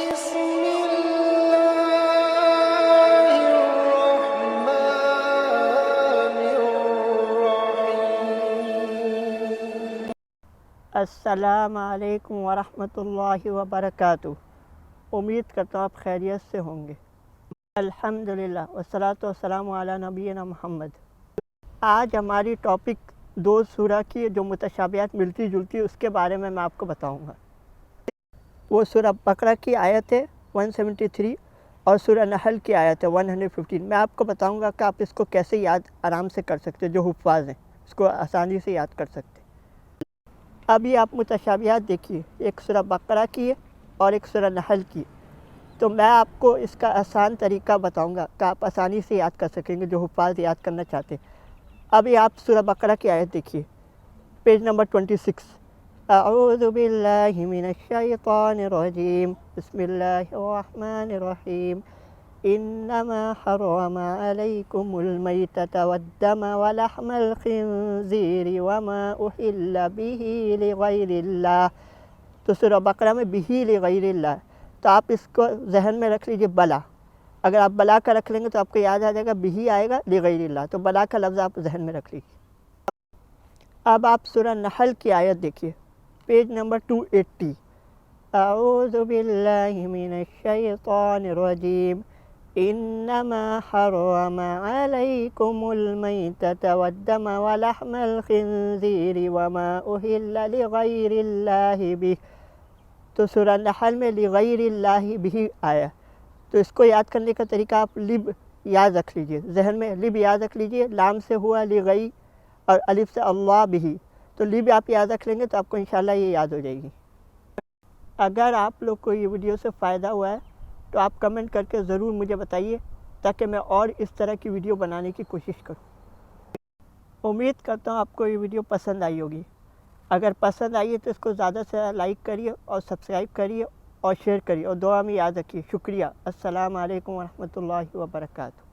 بسم الله الرحمن الرحيم. السلام علیکم ورحمۃ اللہ وبرکاتہ۔ امید کرتا ہوں آپ خیریت سے ہوں گے۔ الحمدللہ والصلاۃ والسلام علی نبینا محمد۔ آج ہماری ٹاپک دو سورہ کی جو متشابہات ملتی جلتی اس کے بارے میں آپ کو بتاؤں گا۔ وہ سورہ بقرہ کی آیت ہے 173 اور سورہ نحل کی آیت ہے 115۔ میں آپ کو بتاؤں گا کہ آپ اس کو کیسے یاد آرام سے کر سکتے، جو حفاظ ہیں اس کو آسانی سے یاد کر سکتے۔ ابھی آپ متشابہات دیکھیے، ایک سورہ بقرہ کی ہے اور ایک سورہ نحل کی، تو میں آپ کو اس کا آسان طریقہ بتاؤں گا کہ آپ آسانی سے یاد کر سکیں گے جو حفاظ یاد کرنا چاہتے ہیں۔ ابھی آپ سورہ بقرہ کی آیت دیکھیے، پیج نمبر 26۔ اعوذ باللہ من الشیطان الرجیم، بسم اللہ الرحمن الرحیم۔ انما حرم علیکم المیتۃ والدم ولحم الخنزیر وما اہل بہ لغیر اللہ۔ تو سورہ بقرہ میں بہ لغیر اللہ، تو آپ اس کو ذہن میں رکھ لیجئے بلا۔ اگر آپ بلا کا رکھ لیں گے تو آپ کو یاد آ جائے گا بہ آئے گا لغیر اللہ، تو بلا کا لفظ آپ ذہن میں رکھ لیجئے۔ اب آپ سورہ نحل کی آیت دیکھیے، پیج نمبر 280۔ اعوذ باللہ من الشیطان الرجیم، انما حرم علیکم المیتۃ والدم ولحم الخنزیر وما اہل لغیر اللہ بہ۔ تو سورہ نحل میں لغیر اللہ بہ آیا، تو اس کو یاد کرنے کا طریقہ آپ لب یاد رکھ لیجئے، ذہن میں لب یاد رکھ لیجئے، لام سے ہوا لغی اور الف سے اللہ بہ، تو لب آپ یاد رکھ لیں گے تو آپ کو انشاءاللہ یہ یاد ہو جائے گی۔ اگر آپ لوگ کو یہ ویڈیو سے فائدہ ہوا ہے تو آپ کمنٹ کر کے ضرور مجھے بتائیے تاکہ میں اور اس طرح کی ویڈیو بنانے کی کوشش کروں۔ امید کرتا ہوں آپ کو یہ ویڈیو پسند آئی ہوگی۔ اگر پسند آئی ہے تو اس کو زیادہ سے زیادہ لائک کریے اور سبسکرائب کریے اور شیئر کریے اور دعا میں یاد رکھیے۔ شکریہ۔ السلام علیکم ورحمۃ اللہ وبرکاتہ۔